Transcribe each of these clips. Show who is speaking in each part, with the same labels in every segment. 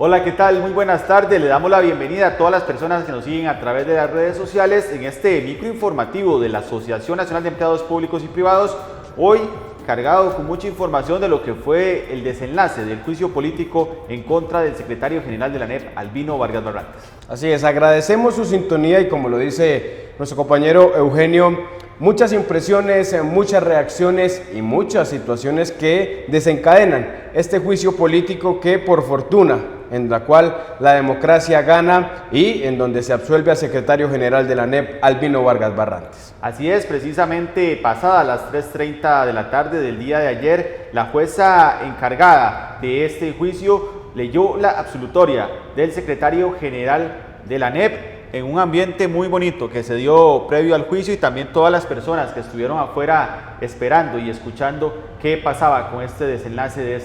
Speaker 1: Hola, ¿qué tal? Muy buenas tardes. Le damos la bienvenida a todas las personas que nos siguen a través de las redes sociales en este microinformativo de la Asociación Nacional de Empleados Públicos y Privados. Hoy cargado con mucha información de lo que fue el desenlace del juicio político en contra del secretario general de la ANEP, Albino Vargas Barrantes.
Speaker 2: Así es, agradecemos su sintonía y como lo dice nuestro compañero Eugenio, muchas impresiones, muchas reacciones y muchas situaciones que desencadenan este juicio político que por fortuna, en la cual la democracia gana y en donde se absuelve al secretario general de la ANEP, Albino Vargas Barrantes.
Speaker 1: Así es, precisamente pasadas las 3:30 de la tarde del día de ayer, la jueza encargada de este juicio leyó la absolutoria del secretario general de la ANEP en un ambiente muy bonito que se dio previo al juicio y también todas las personas que estuvieron afuera esperando y escuchando qué pasaba con este desenlace de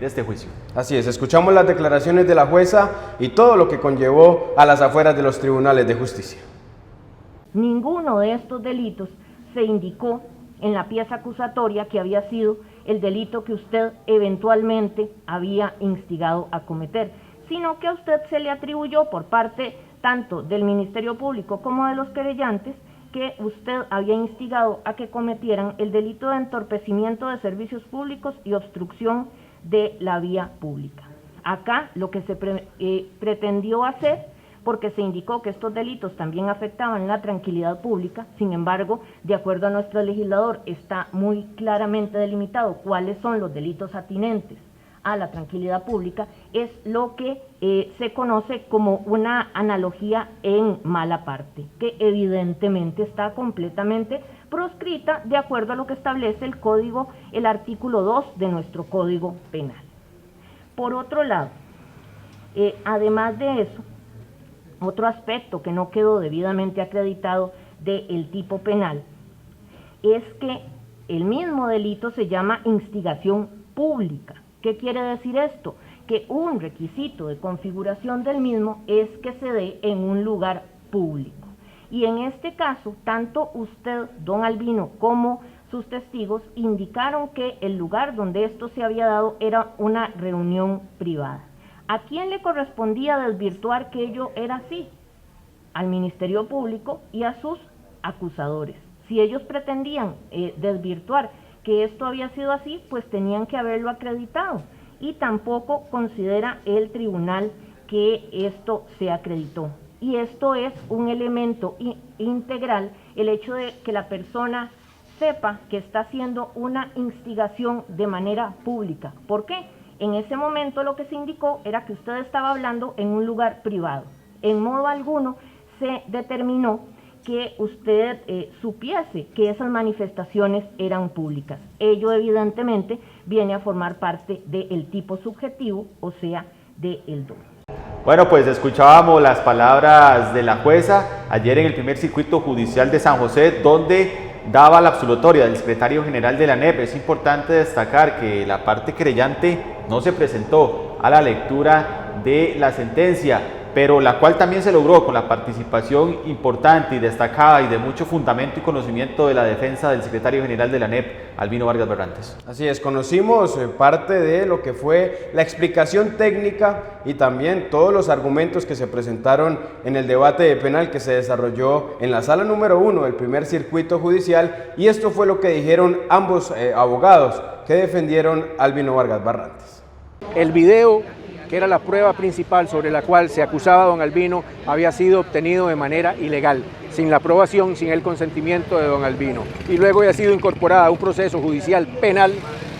Speaker 1: este juicio.
Speaker 2: Así es, escuchamos las declaraciones de la jueza y todo lo que conllevó a las afueras de los tribunales de justicia.
Speaker 3: Ninguno de estos delitos se indicó en la pieza acusatoria que había sido el delito que usted eventualmente había instigado a cometer, sino que a usted se le atribuyó por parte tanto del Ministerio Público como de los querellantes que usted había instigado a que cometieran el delito de entorpecimiento de servicios públicos y obstrucción de la vía pública. Acá lo que se pretendió hacer, porque se indicó que estos delitos también afectaban la tranquilidad pública, sin embargo, de acuerdo a nuestro legislador, está muy claramente delimitado cuáles son los delitos atinentes a la tranquilidad pública, es lo que se conoce como una analogía en mala parte, que evidentemente está completamente proscrita de acuerdo a lo que establece el artículo 2 de nuestro Código Penal. Por otro lado, además de eso, otro aspecto que no quedó debidamente acreditado del tipo penal es que el mismo delito se llama instigación pública. ¿Qué quiere decir esto? Que un requisito de configuración del mismo es que se dé en un lugar público. Y en este caso, tanto usted, don Albino, como sus testigos indicaron que el lugar donde esto se había dado era una reunión privada. ¿A quién le correspondía desvirtuar que ello era así? Al Ministerio Público y a sus acusadores. Si ellos pretendían desvirtuar que esto había sido así, pues tenían que haberlo acreditado, y tampoco considera el tribunal que esto se acreditó. Y esto es un elemento integral, el hecho de que la persona sepa que está haciendo una instigación de manera pública. ¿Por qué? En ese momento lo que se indicó era que usted estaba hablando en un lugar privado. En modo alguno se determinó que usted supiese que esas manifestaciones eran públicas. Ello evidentemente viene a formar parte del tipo subjetivo, o sea, del dolo.
Speaker 1: Bueno, pues escuchábamos las palabras de la jueza ayer en el primer circuito judicial de San José, donde daba la absolutoria del secretario general de la ANEP. Es importante destacar que la parte querellante no se presentó a la lectura de la sentencia, pero la cual también se logró con la participación importante y destacada y de mucho fundamento y conocimiento de la defensa del secretario general de la ANEP, Albino Vargas Barrantes.
Speaker 2: Así es, conocimos parte de lo que fue la explicación técnica y también todos los argumentos que se presentaron en el debate penal que se desarrolló en la sala número 1 del primer circuito judicial, y esto fue lo que dijeron ambos abogados que defendieron a Albino Vargas Barrantes.
Speaker 4: El video, que era la prueba principal sobre la cual se acusaba a don Albino, había sido obtenido de manera ilegal, sin la aprobación, sin el consentimiento de don Albino, y luego había sido incorporada a un proceso judicial penal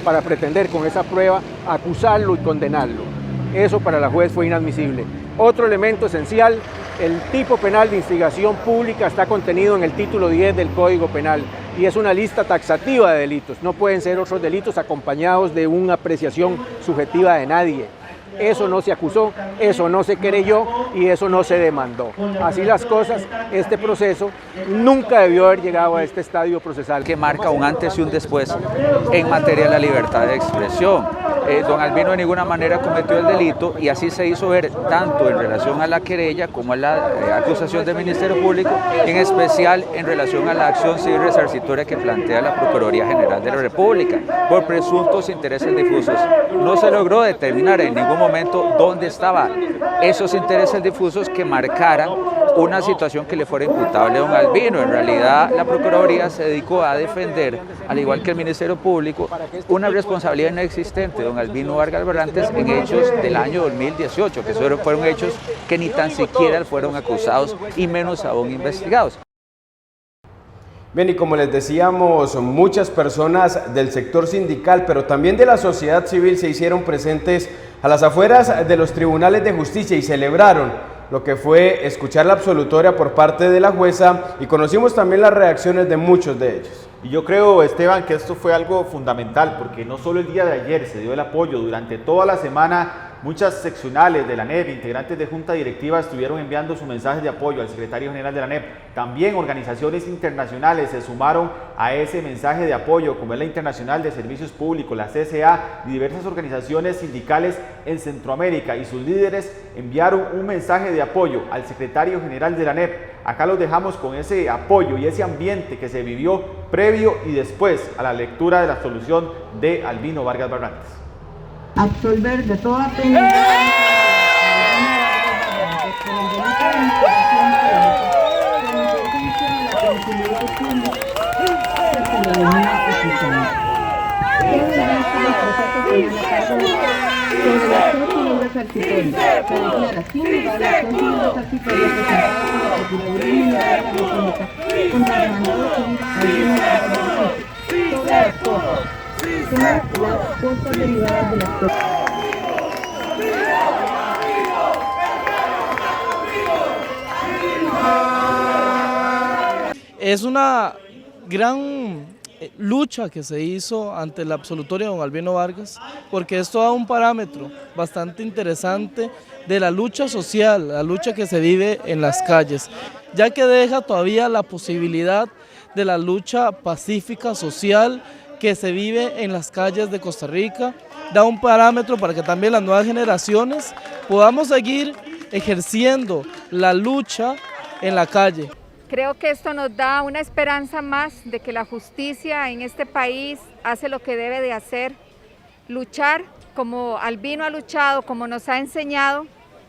Speaker 4: para pretender con esa prueba acusarlo y condenarlo. Eso para la juez fue inadmisible. Otro elemento esencial, el tipo penal de instigación pública está contenido en el título 10 del Código Penal y es una lista taxativa de delitos. No pueden ser otros delitos acompañados de una apreciación subjetiva de nadie. Eso no se acusó, eso no se querelló y eso no se demandó. Así las cosas, este proceso nunca debió haber llegado a este estadio procesal.
Speaker 5: Que marca un antes y un después en materia de la libertad de expresión. don Albino de ninguna manera cometió el delito y así se hizo ver tanto en relación a la querella como a la acusación del Ministerio Público, en especial en relación a la acción civil resarcitoria que plantea la Procuraduría General de la República por presuntos intereses difusos. No se logró determinar en ningún momento dónde estaban esos intereses difusos que marcaran una situación que le fuera imputable a don Albino. En realidad la Procuraduría se dedicó a defender, al igual que el Ministerio Público, una responsabilidad inexistente de don Albino Vargas Barrantes en hechos del año 2018, que fueron hechos que ni tan siquiera fueron acusados y menos aún investigados.
Speaker 2: Bien, y como les decíamos, muchas personas del sector sindical, pero también de la sociedad civil se hicieron presentes a las afueras de los tribunales de justicia y celebraron lo que fue escuchar la absolutoria por parte de la jueza, y conocimos también las reacciones de muchos de ellos.
Speaker 1: Y yo creo, Esteban, que esto fue algo fundamental, porque no solo el día de ayer se dio el apoyo, durante toda la semana muchas seccionales de la ANEP, integrantes de junta directiva, estuvieron enviando su mensaje de apoyo al secretario general de la ANEP. También organizaciones internacionales se sumaron a ese mensaje de apoyo, como es la Internacional de Servicios Públicos, la CSA, y diversas organizaciones sindicales en Centroamérica, y sus líderes enviaron un mensaje de apoyo al secretario general de la ANEP. Acá los dejamos con ese apoyo y ese ambiente que se vivió previo y después a la lectura de la absolución de Albino Vargas Barrantes.
Speaker 6: Absolver de toda pena
Speaker 7: Es una gran lucha que se hizo ante la absolutoria de don Albino Vargas, porque esto da un parámetro bastante interesante de la lucha social, la lucha que se vive en las calles, ya que deja todavía la posibilidad de la lucha pacífica social que se vive en las calles de Costa Rica, da un parámetro para que también las nuevas generaciones podamos seguir ejerciendo la lucha en la calle.
Speaker 8: Creo que esto nos da una esperanza más de que la justicia en este país hace lo que debe de hacer, luchar como Albino ha luchado, como nos ha enseñado.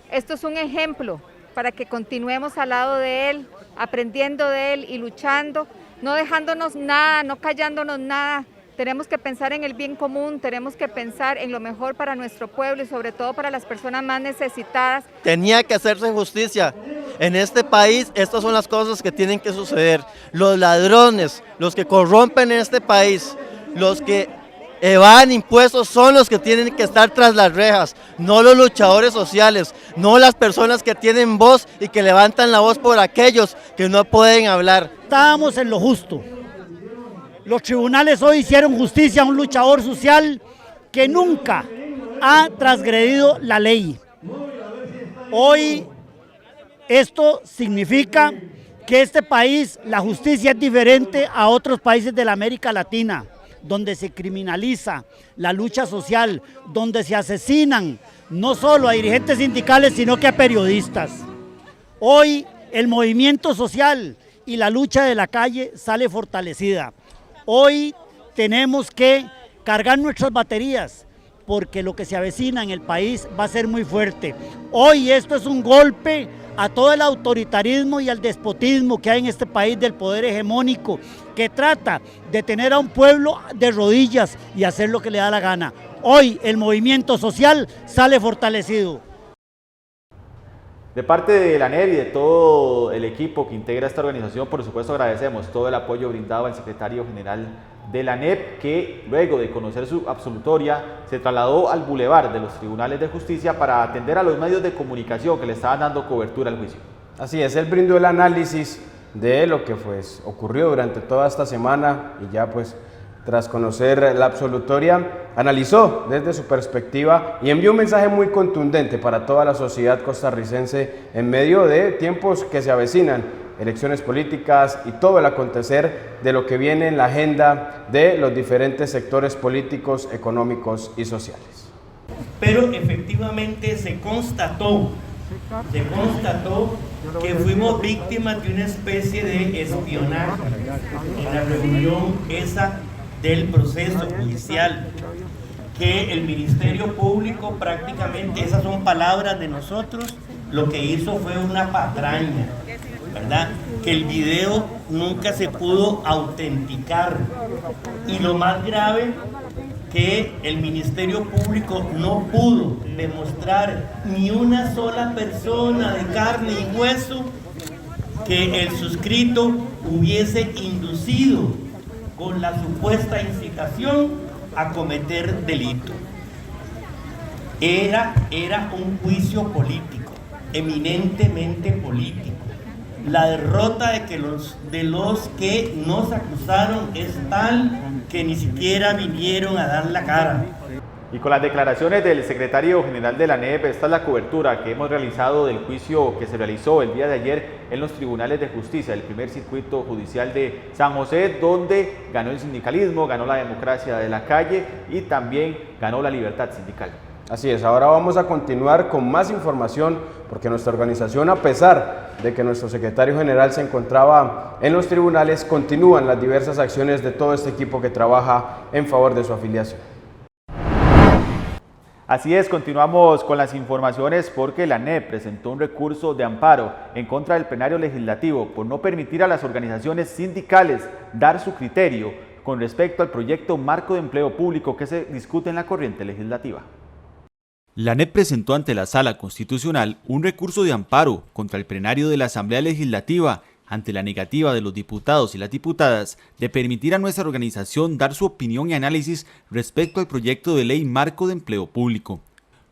Speaker 8: Esto es un ejemplo para que continuemos al lado de él, aprendiendo de él y luchando, no dejándonos nada, no callándonos nada. Tenemos que pensar en el bien común, tenemos que pensar en lo mejor para nuestro pueblo y sobre todo para las personas más necesitadas.
Speaker 9: Tenía que hacerse justicia. En este país estas son las cosas que tienen que suceder. Los ladrones, los que corrompen en este país, los que evaden impuestos son los que tienen que estar tras las rejas, no los luchadores sociales, no las personas que tienen voz y que levantan la voz por aquellos que no pueden hablar.
Speaker 10: Estábamos en lo justo. Los tribunales hoy hicieron justicia a un luchador social que nunca ha transgredido la ley. Hoy esto significa que este país, la justicia es diferente a otros países de la América Latina, donde se criminaliza la lucha social, donde se asesinan no solo a dirigentes sindicales, sino que a periodistas. Hoy el movimiento social y la lucha de la calle sale fortalecida. Hoy tenemos que cargar nuestras baterías porque lo que se avecina en el país va a ser muy fuerte. Hoy esto es un golpe a todo el autoritarismo y al despotismo que hay en este país del poder hegemónico que trata de tener a un pueblo de rodillas y hacer lo que le da la gana. Hoy el movimiento social sale fortalecido.
Speaker 1: De parte de la ANEP y de todo el equipo que integra esta organización, por supuesto agradecemos todo el apoyo brindado al secretario general de la ANEP, que luego de conocer su absolutoria se trasladó al bulevar de los tribunales de justicia para atender a los medios de comunicación que le estaban dando cobertura al juicio.
Speaker 2: Así es, él brindó el análisis de lo que ocurrió durante toda esta semana y ya pues tras conocer la absolutoria, analizó desde su perspectiva y envió un mensaje muy contundente para toda la sociedad costarricense en medio de tiempos que se avecinan, elecciones políticas y todo el acontecer de lo que viene en la agenda de los diferentes sectores políticos, económicos y sociales.
Speaker 11: Pero efectivamente se constató que fuimos víctimas de una especie de espionaje en la reunión esa del proceso judicial, que el Ministerio Público prácticamente, esas son palabras de nosotros, lo que hizo fue una patraña, ¿verdad? Que el video nunca se pudo autenticar, y lo más grave, que el Ministerio Público no pudo demostrar ni una sola persona de carne y hueso que el suscrito hubiese inducido con la supuesta incitación a cometer delito. Era un juicio político, eminentemente político. La derrota de los que nos acusaron es tal que ni siquiera vinieron a dar la cara.
Speaker 1: Y con las declaraciones del secretario general de la ANEP, esta es la cobertura que hemos realizado del juicio que se realizó el día de ayer en los tribunales de justicia del primer circuito judicial de San José, donde ganó el sindicalismo, ganó la democracia de la calle y también ganó la libertad sindical.
Speaker 2: Así es, ahora vamos a continuar con más información porque nuestra organización, a pesar de que nuestro secretario general se encontraba en los tribunales, continúan las diversas acciones de todo este equipo que trabaja en favor de su afiliación.
Speaker 1: Así es, continuamos con las informaciones porque la ANEP presentó un recurso de amparo en contra del plenario legislativo por no permitir a las organizaciones sindicales dar su criterio con respecto al proyecto Marco de Empleo Público que se discute en la corriente legislativa. La ANEP presentó ante la Sala Constitucional un recurso de amparo contra el plenario de la Asamblea Legislativa ante la negativa de los diputados y las diputadas de permitir a nuestra organización dar su opinión y análisis respecto al proyecto de ley Marco de Empleo Público.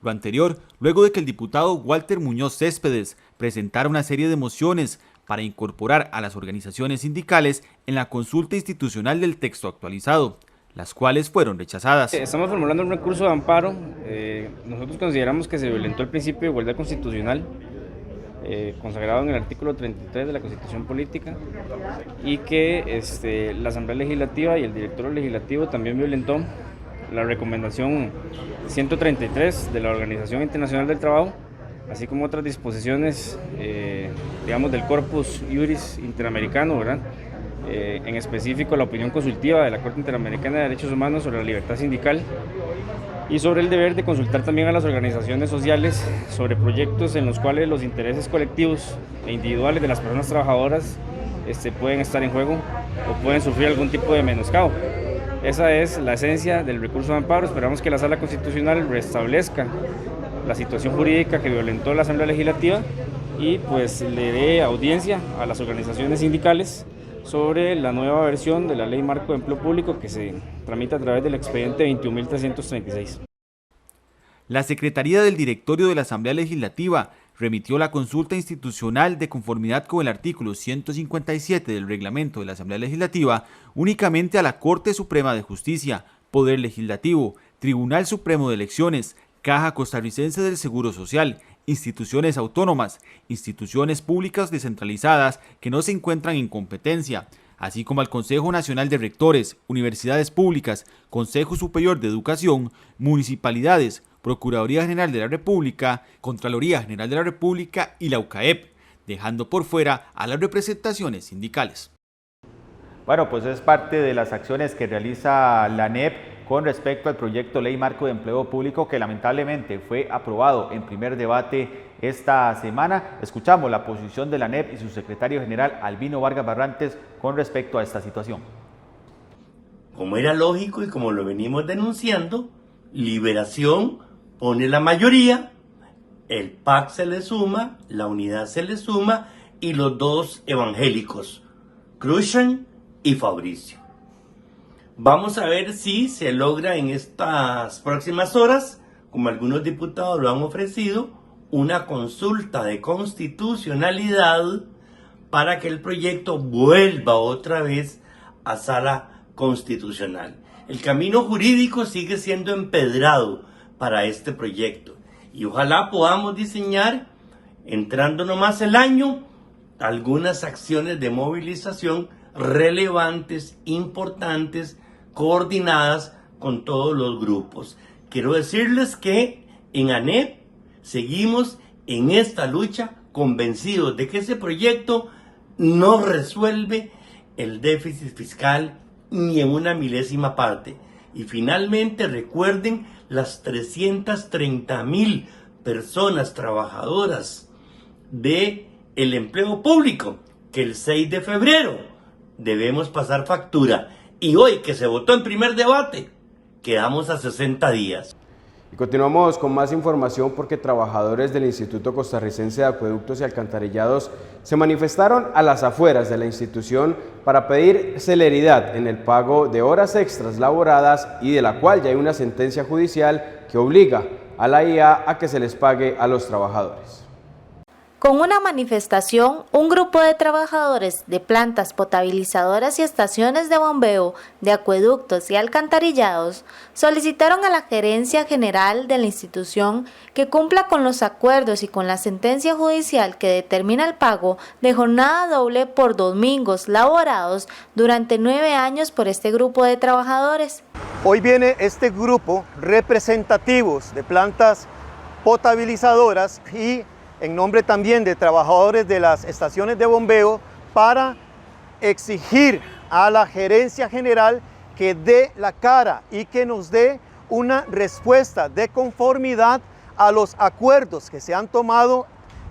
Speaker 1: Lo anterior, luego de que el diputado Walter Muñoz Céspedes presentara una serie de mociones para incorporar a las organizaciones sindicales en la consulta institucional del texto actualizado, las cuales fueron rechazadas.
Speaker 12: Estamos formulando un recurso de amparo. Nosotros consideramos que se violentó el principio de igualdad constitucional consagrado en el artículo 33 de la Constitución Política y que la Asamblea Legislativa y el Directorio Legislativo también violentó la recomendación 133 de la Organización Internacional del Trabajo, así como otras disposiciones del Corpus Juris Interamericano, ¿verdad? En específico la opinión consultiva de la Corte Interamericana de Derechos Humanos sobre la libertad sindical y sobre el deber de consultar también a las organizaciones sociales sobre proyectos en los cuales los intereses colectivos e individuales de las personas trabajadoras pueden estar en juego o pueden sufrir algún tipo de menoscabo. Esa es la esencia del recurso de amparo. Esperamos que la Sala Constitucional restablezca la situación jurídica que violentó la Asamblea Legislativa y pues le dé audiencia a las organizaciones sindicales sobre la nueva versión de la Ley Marco de Empleo Público que se tramita a través del expediente 21.336.
Speaker 1: La Secretaría del Directorio de la Asamblea Legislativa remitió la consulta institucional de conformidad con el artículo 157 del reglamento de la Asamblea Legislativa únicamente a la Corte Suprema de Justicia, Poder Legislativo, Tribunal Supremo de Elecciones, Caja Costarricense del Seguro Social, instituciones autónomas, instituciones públicas descentralizadas que no se encuentran en competencia, así como al Consejo Nacional de Rectores, universidades públicas, Consejo Superior de Educación, municipalidades, Procuraduría General de la República, Contraloría General de la República y la UCAEP, dejando por fuera a las representaciones sindicales. Bueno, pues es parte de las acciones que realiza la ANEP con respecto al proyecto Ley Marco de Empleo Público que lamentablemente fue aprobado en primer debate esta semana. Escuchamos la posición de la ANEP y su secretario general Albino Vargas Barrantes con respecto a esta situación.
Speaker 13: Como era lógico y como lo venimos denunciando, Liberación pone la mayoría, el PAC se le suma, la Unidad se le suma y los dos evangélicos, Krushan y Fabricio. Vamos a ver si se logra en estas próximas horas, como algunos diputados lo han ofrecido, una consulta de constitucionalidad para que el proyecto vuelva otra vez a Sala Constitucional. el camino jurídico sigue siendo empedrado para este proyecto y ojalá podamos diseñar, entrando nomás el año, algunas acciones de movilización relevantes, importantes, coordinadas con todos los grupos. Quiero decirles que en ANEP seguimos en esta lucha convencidos de que ese proyecto no resuelve el déficit fiscal ni en una milésima parte. Y finalmente recuerden las 330,000 personas trabajadoras del empleo público que el 6 de febrero debemos pasar factura. Y hoy que se votó en primer debate, quedamos a 60 días.
Speaker 2: Y continuamos con más información porque trabajadores del Instituto Costarricense de Acueductos y Alcantarillados se manifestaron a las afueras de la institución para pedir celeridad en el pago de horas extras laboradas y de la cual ya hay una sentencia judicial que obliga a la IA a que se les pague a los trabajadores.
Speaker 14: Con una manifestación, un grupo de trabajadores de plantas potabilizadoras y estaciones de bombeo, de acueductos y alcantarillados solicitaron a la Gerencia General de la institución que cumpla con los acuerdos y con la sentencia judicial que determina el pago de jornada doble por domingos laborados durante 9 años por este grupo de trabajadores.
Speaker 15: Hoy viene este grupo representativos de plantas potabilizadoras y en nombre también de trabajadores de las estaciones de bombeo para exigir a la Gerencia General que dé la cara y que nos dé una respuesta de conformidad a los acuerdos que se han tomado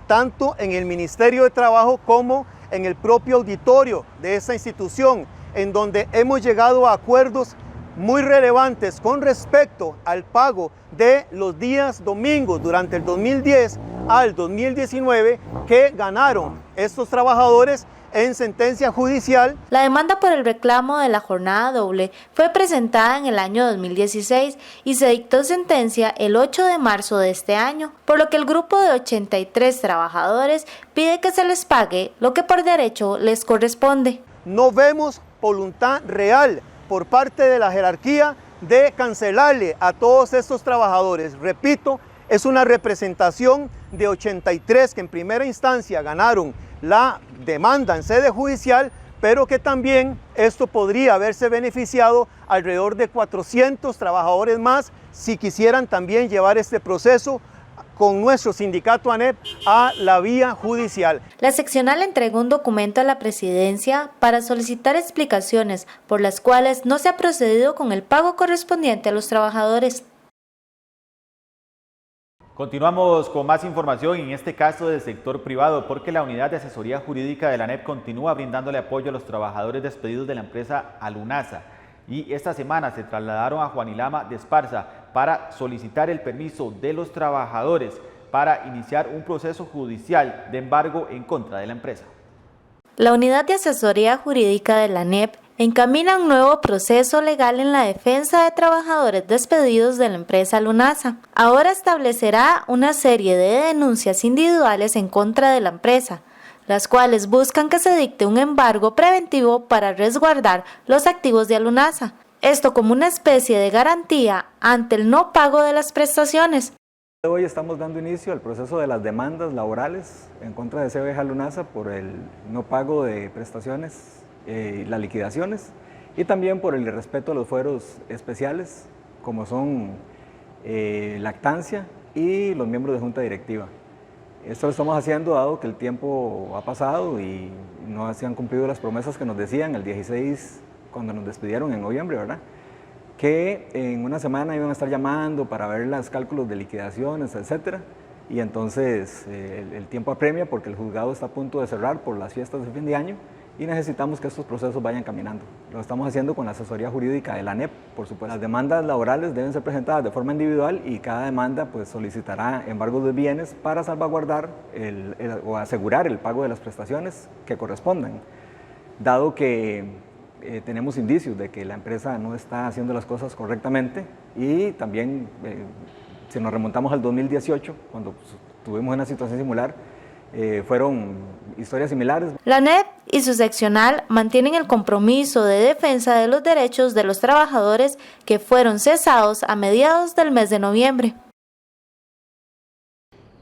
Speaker 15: tanto en el Ministerio de Trabajo como en el propio auditorio de esta institución, en donde hemos llegado a acuerdos muy relevantes con respecto al pago de los días domingos durante el 2010 al 2019 que ganaron estos trabajadores en sentencia judicial.
Speaker 14: La demanda por el reclamo de la jornada doble fue presentada en el año 2016 y se dictó sentencia el 8 de marzo de este año, por lo que el grupo de 83 trabajadores pide que se les pague lo que por derecho les corresponde.
Speaker 15: No vemos voluntad real por parte de la jerarquía de cancelarle a todos estos trabajadores. Repito, es una representación de 83 que en primera instancia ganaron la demanda en sede judicial, pero que también esto podría haberse beneficiado alrededor de 400 trabajadores más si quisieran también llevar este proceso con nuestro sindicato ANEP a la vía judicial.
Speaker 14: La seccional entregó un documento a la presidencia para solicitar explicaciones por las cuales no se ha procedido con el pago correspondiente a los trabajadores.
Speaker 1: Continuamos con más información, en este caso del sector privado, porque la Unidad de Asesoría Jurídica de la ANEP continúa brindándole apoyo a los trabajadores despedidos de la empresa Alunasa. Y esta semana se trasladaron a Juanilama de Esparza para solicitar el permiso de los trabajadores para iniciar un proceso judicial de embargo en contra de la empresa.
Speaker 14: La Unidad de Asesoría Jurídica de la ANEP encamina un nuevo proceso legal en la defensa de trabajadores despedidos de la empresa Alunasa. Ahora establecerá una serie de denuncias individuales en contra de la empresa, las cuales buscan que se dicte un embargo preventivo para resguardar los activos de Alunasa. Esto como una especie de garantía ante el no pago de las prestaciones.
Speaker 16: Hoy estamos dando inicio al proceso de las demandas laborales en contra de CBG Alunasa por el no pago de prestaciones, las liquidaciones y también por el irrespeto a los fueros especiales como son lactancia y los miembros de junta directiva. Esto lo estamos haciendo dado que el tiempo ha pasado y no se han cumplido las promesas que nos decían el 16 cuando nos despidieron en noviembre, ¿verdad? Que en una semana iban a estar llamando para ver los cálculos de liquidaciones, etcétera. Y entonces el tiempo apremia porque el juzgado está a punto de cerrar por las fiestas de fin de año y necesitamos que estos procesos vayan caminando. Lo estamos haciendo con la asesoría jurídica de la ANEP, por supuesto. Las demandas laborales deben ser presentadas de forma individual y cada demanda pues, solicitará embargos de bienes para salvaguardar o asegurar el pago de las prestaciones que correspondan. Dado que tenemos indicios de que la empresa no está haciendo las cosas correctamente y también si nos remontamos al 2018, cuando tuvimos una situación similar, fueron historias similares.
Speaker 14: La ANEP y su seccional mantienen el compromiso de defensa de los derechos de los trabajadores que fueron cesados a mediados del mes de noviembre.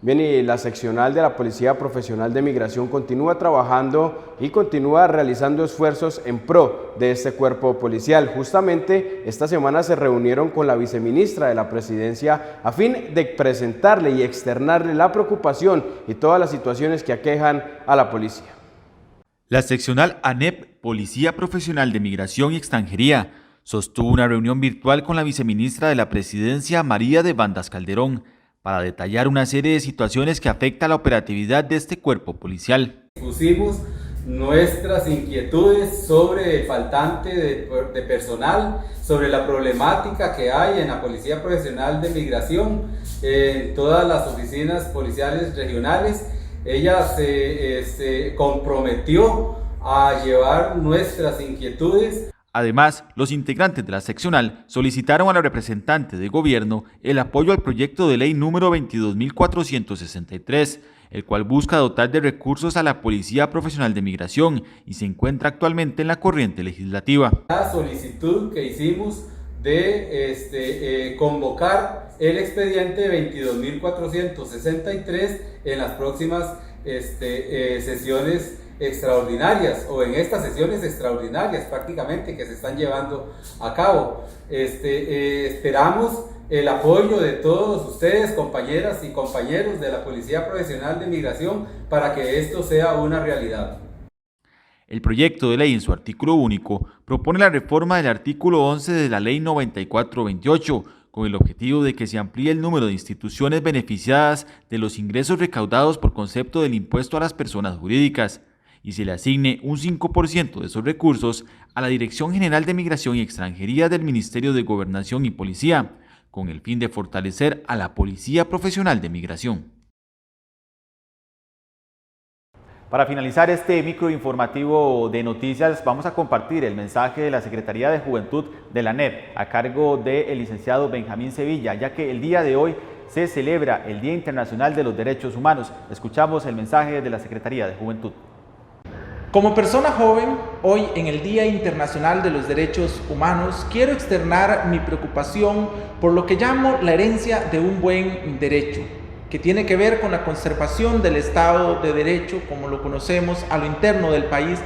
Speaker 2: Bien, y la seccional de la Policía Profesional de Migración continúa trabajando y continúa realizando esfuerzos en pro de este cuerpo policial. Justamente esta semana se reunieron con la viceministra de la Presidencia a fin de presentarle y externarle la preocupación y todas las situaciones que aquejan a la policía.
Speaker 1: La seccional ANEP, Policía Profesional de Migración y Extranjería, sostuvo una reunión virtual con la viceministra de la Presidencia, María de Bandas Calderón, para detallar una serie de situaciones que afectan la operatividad de este cuerpo policial.
Speaker 17: Pusimos nuestras inquietudes sobre el faltante de personal, sobre la problemática que hay en la Policía Profesional de Migración, en todas las oficinas policiales regionales. Ella se comprometió a llevar nuestras inquietudes.
Speaker 1: Además, los integrantes de la seccional solicitaron a la representante de gobierno el apoyo al proyecto de ley número 22.463, el cual busca dotar de recursos a la Policía Profesional de Migración y se encuentra actualmente en la corriente legislativa.
Speaker 17: La solicitud que hicimos de convocar el expediente 22.463 en las próximas sesiones extraordinarias o en estas sesiones extraordinarias prácticamente que se están llevando a cabo. Esperamos el apoyo de todos ustedes, compañeras y compañeros de la Policía Profesional de Migración, para que esto sea una realidad.
Speaker 1: El proyecto de ley en su artículo único propone la reforma del artículo 11 de la Ley 9428, con el objetivo de que se amplíe el número de instituciones beneficiadas de los ingresos recaudados por concepto del impuesto a las personas jurídicas, y se le asigne un 5% de esos recursos a la Dirección General de Migración y Extranjería del Ministerio de Gobernación y Policía, con el fin de fortalecer a la Policía Profesional de Migración. Para finalizar este microinformativo de noticias, vamos a compartir el mensaje de la Secretaría de Juventud de la ANEP a cargo del licenciado Benjamín Sevilla, ya que el día de hoy se celebra el Día Internacional de los Derechos Humanos. Escuchamos el mensaje de la Secretaría de Juventud.
Speaker 18: Como persona joven, hoy en el Día Internacional de los Derechos Humanos, quiero externar mi preocupación por lo que llamo la herencia de un buen derecho, que tiene que ver con la conservación del Estado de Derecho, como lo conocemos, a lo interno del país,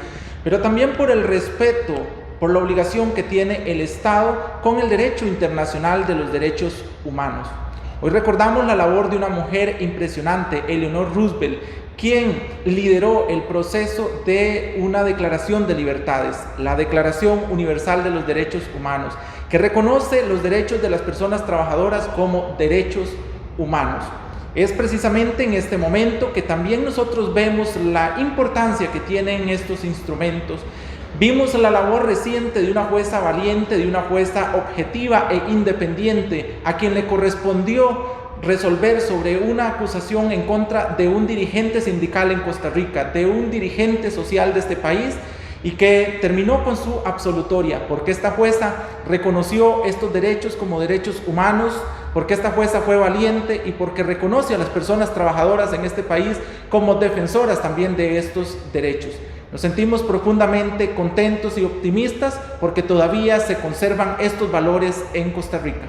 Speaker 18: pero también por el respeto, por la obligación que tiene el Estado con el derecho internacional de los derechos humanos. Hoy recordamos la labor de una mujer impresionante, Eleanor Roosevelt, quien lideró el proceso de una declaración de libertades, la Declaración Universal de los Derechos Humanos, que reconoce los derechos de las personas trabajadoras como derechos humanos. Es precisamente en este momento que también nosotros vemos la importancia que tienen estos instrumentos. Vimos la labor reciente de una jueza valiente, de una jueza objetiva e independiente, a quien le correspondió resolver sobre una acusación en contra de un dirigente sindical en Costa Rica, de un dirigente social de este país, y que terminó con su absolutoria, porque esta jueza reconoció estos derechos como derechos humanos, porque esta jueza fue valiente y porque reconoce a las personas trabajadoras en este país como defensoras también de estos derechos. Nos sentimos profundamente contentos y optimistas porque todavía se conservan estos valores en Costa Rica.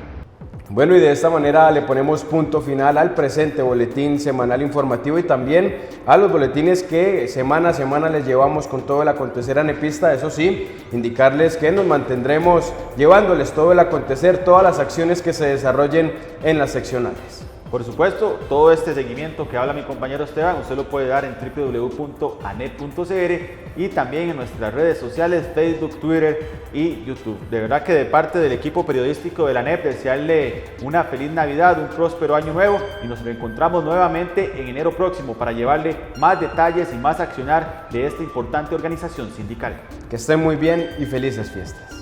Speaker 2: Bueno, y de esta manera le ponemos punto final al presente boletín semanal informativo y también a los boletines que semana a semana les llevamos con todo el acontecer anepista. Eso sí, indicarles que nos mantendremos llevándoles todo el acontecer, todas las acciones que se desarrollen en las seccionales.
Speaker 1: Por supuesto, todo este seguimiento que habla mi compañero Esteban, usted lo puede dar en www.anep.cr y también en nuestras redes sociales, Facebook, Twitter y YouTube. De verdad que de parte del equipo periodístico de la ANEP, desearle una feliz Navidad, un próspero año nuevo y nos reencontramos nuevamente en enero próximo para llevarle más detalles y más accionar de esta importante organización sindical.
Speaker 2: Que estén muy bien y felices fiestas.